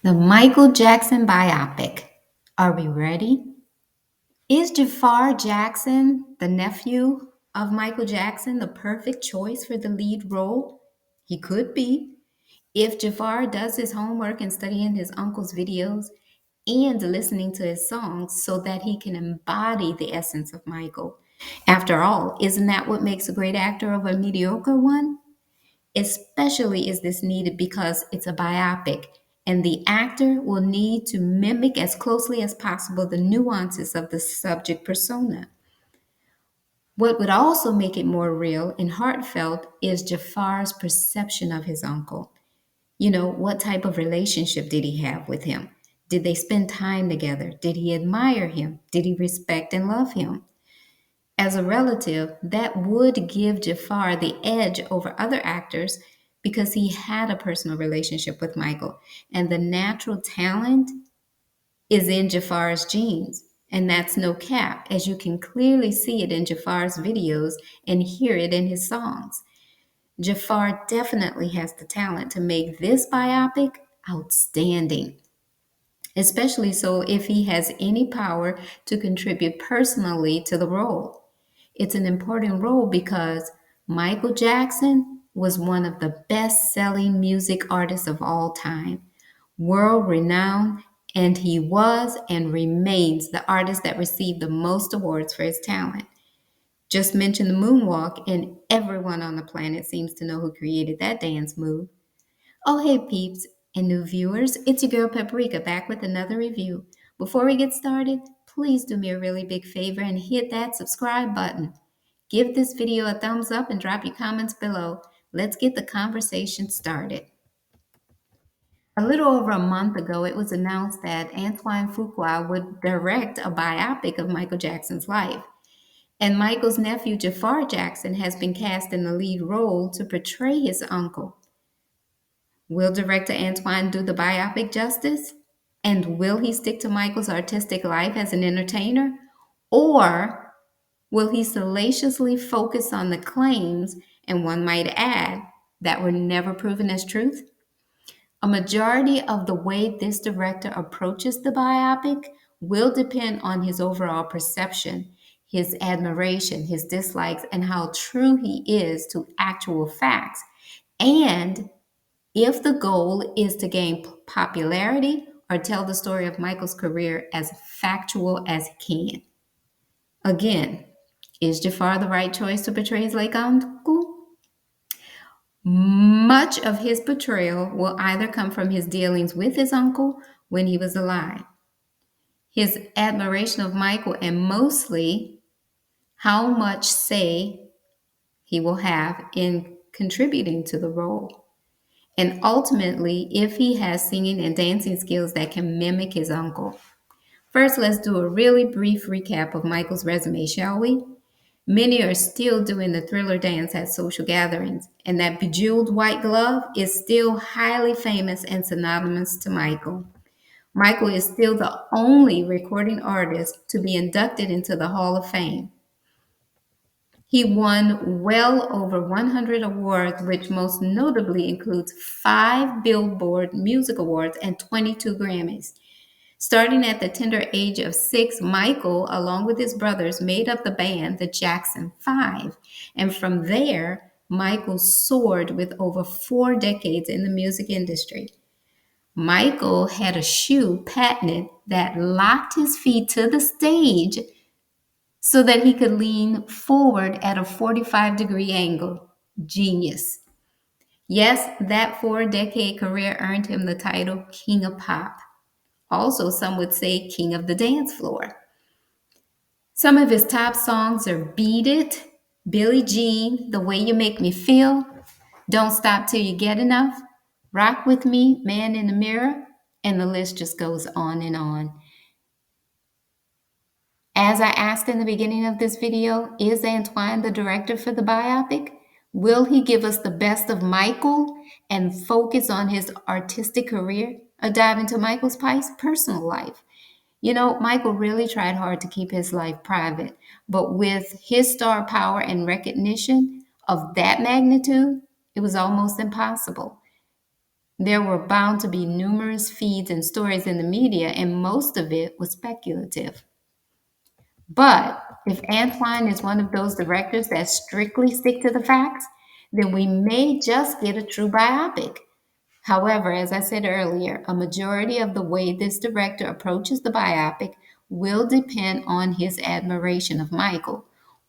The Michael Jackson biopic. Are we ready? Is Jafar Jackson, the nephew of Michael Jackson, the perfect choice for the lead role? He could be. If Jafar does his homework and studying his uncle's videos and listening to his songs so that he can embody the essence of Michael. After all, isn't that what makes a great actor of a mediocre one? Especially is this needed because it's a biopic, and the actor will need to mimic as closely as possible the nuances of the subject persona. What would also make it more real and heartfelt is Jafar's perception of his uncle. What type of relationship did he have with him? Did they spend time together? Did he admire him? Did he respect and love him? As a relative, that would give Jafar the edge over other actors because he had a personal relationship with Michael. And the natural talent is in Jafar's genes. And that's no cap, as you can clearly see it in Jafar's videos and hear it in his songs. Jafar definitely has the talent to make this biopic outstanding, especially so if he has any power to contribute personally to the role. It's an important role because Michael Jackson was one of the best selling music artists of all time, world renowned, and he was and remains the artist that received the most awards for his talent. Just mention the moonwalk, and everyone on the planet seems to know who created that dance move. Oh, hey, peeps and new viewers, it's your girl Paprika back with another review. Before we get started, please do me a really big favor and hit that subscribe button. Give this video a thumbs up and drop your comments below. Let's get the conversation started. A little over a month ago, it was announced that Antoine Fuqua would direct a biopic of Michael Jackson's life. And Michael's nephew, Jafar Jackson, has been cast in the lead role to portray his uncle. Will director Antoine do the biopic justice? And will he stick to Michael's artistic life as an entertainer? Or will he salaciously focus on the claims, and one might add, that were never proven as truth? A majority of the way this director approaches the biopic will depend on his overall perception, his admiration, his dislikes, and how true he is to actual facts. And if the goal is to gain popularity or tell the story of Michael's career as factual as he can. Again, is Jafar the right choice to portray his late uncle? Much of his portrayal will either come from his dealings with his uncle when he was alive, his admiration of Michael, and mostly how much say he will have in contributing to the role. And ultimately, if he has singing and dancing skills that can mimic his uncle. First, let's do a really brief recap of Michael's resume, shall we? Many are still doing the Thriller dance at social gatherings, and that bejeweled white glove is still highly famous and synonymous to Michael. Michael is still the only recording artist to be inducted into the Hall of Fame. He won well over 100 awards, which most notably includes 5 Billboard Music Awards and 22 Grammys. Starting at the tender age of 6, Michael, along with his brothers, made up the band, the Jackson 5. And from there, Michael soared with over 4 decades in the music industry. Michael had a shoe patented that locked his feet to the stage so that he could lean forward at a 45-degree angle. Genius. Yes, that 4-decade career earned him the title King of Pop. Also, some would say King of the Dance Floor. Some of his top songs are Beat It, Billie Jean, The Way You Make Me Feel, Don't Stop Till You Get Enough, Rock With Me, Man in the Mirror, and the list just goes on and on. As I asked in the beginning of this video, is Antoine the director for the biopic? Will he give us the best of Michael and focus on his artistic career or dive into Michael's personal life? Michael really tried hard to keep his life private, but with his star power and recognition of that magnitude, it was almost impossible. There were bound to be numerous feeds and stories in the media, and most of it was speculative. But if Antoine is one of those directors that strictly stick to the facts, then we may just get a true biopic. However, as I said earlier, a majority of the way this director approaches the biopic will depend on his admiration of Michael,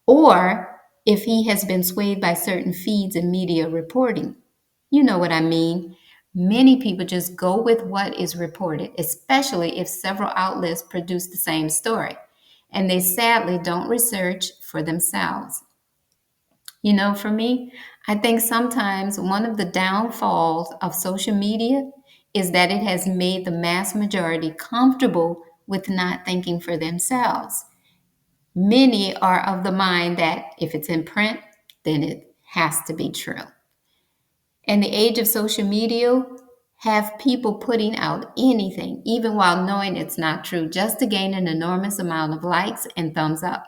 or if he has been swayed by certain feeds and media reporting. You know what I mean. Many people just go with what is reported, especially if several outlets produce the same story, and they sadly don't research for themselves. For me, I think sometimes one of the downfalls of social media is that it has made the mass majority comfortable with not thinking for themselves. Many are of the mind that if it's in print, then it has to be true. And the age of social media have people putting out anything, even while knowing it's not true, just to gain an enormous amount of likes and thumbs up,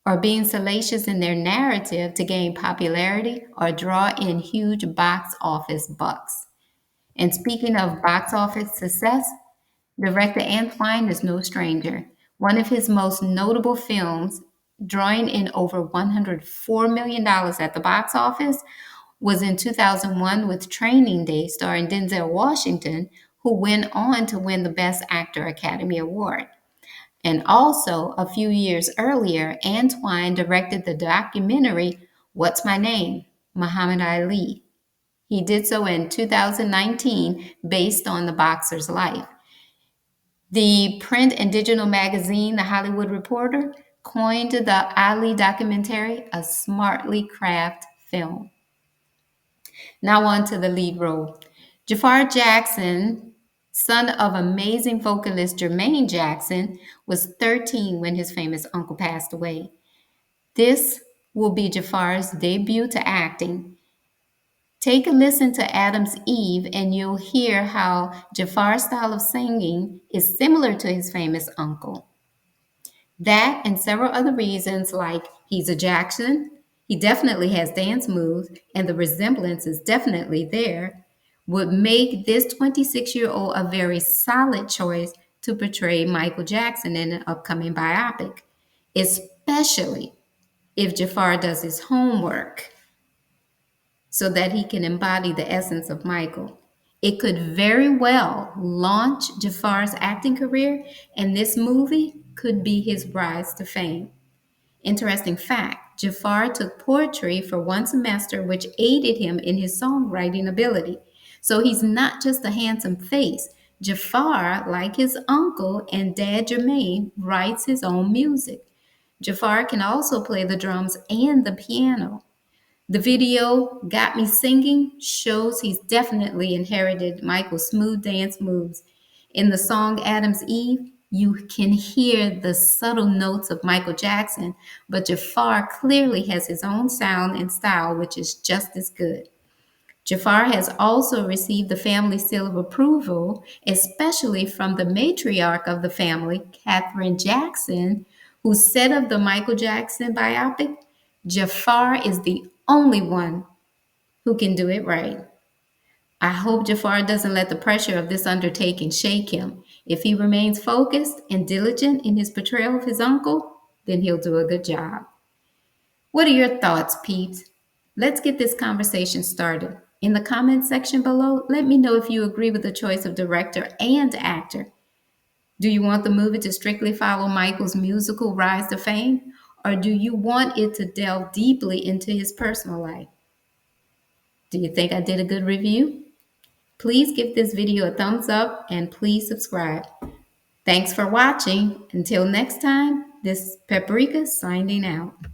or being salacious in their narrative to gain popularity or draw in huge box office bucks. And speaking of box office success, director Antoine is no stranger. One of his most notable films, drawing in over $104 million at the box office, was in 2001 with Training Day, starring Denzel Washington, who went on to win the Best Actor Academy Award. And also, a few years earlier, Antoine directed the documentary What's My Name? Muhammad Ali. He did so in 2019 based on the boxer's life. The print and digital magazine, The Hollywood Reporter, coined the Ali documentary a smartly crafted film. Now on to the lead role. Jafar Jackson, son of amazing vocalist Jermaine Jackson, was 13 when his famous uncle passed away. This will be Jafar's debut to acting. Take a listen to Adam's Eve and you'll hear how Jafar's style of singing is similar to his famous uncle. That and several other reasons, like he's a Jackson, he definitely has dance moves, and the resemblance is definitely there, would make this 26-year-old a very solid choice to portray Michael Jackson in an upcoming biopic, especially if Jafar does his homework so that he can embody the essence of Michael. It could very well launch Jafar's acting career, and this movie could be his rise to fame. Interesting fact, Jafar took poetry for one semester, which aided him in his songwriting ability. So he's not just a handsome face. Jafar, like his uncle and dad Jermaine, writes his own music. Jafar can also play the drums and the piano. The video, Got Me Singing, shows he's definitely inherited Michael's smooth dance moves. In the song Adam's Eve, you can hear the subtle notes of Michael Jackson, but Jafar clearly has his own sound and style, which is just as good. Jafar has also received the family seal of approval, especially from the matriarch of the family, Katherine Jackson, who said of the Michael Jackson biopic, Jafar is the only one who can do it right. I hope Jafar doesn't let the pressure of this undertaking shake him. If he remains focused and diligent in his portrayal of his uncle, then he'll do a good job. What are your thoughts, peeps? Let's get this conversation started. In the comment section below, let me know if you agree with the choice of director and actor. Do you want the movie to strictly follow Michael's musical rise to fame, or do you want it to delve deeply into his personal life? Do you think I did a good review? Please give this video a thumbs up and please subscribe. Thanks for watching. Until next time, this is Paprika signing out.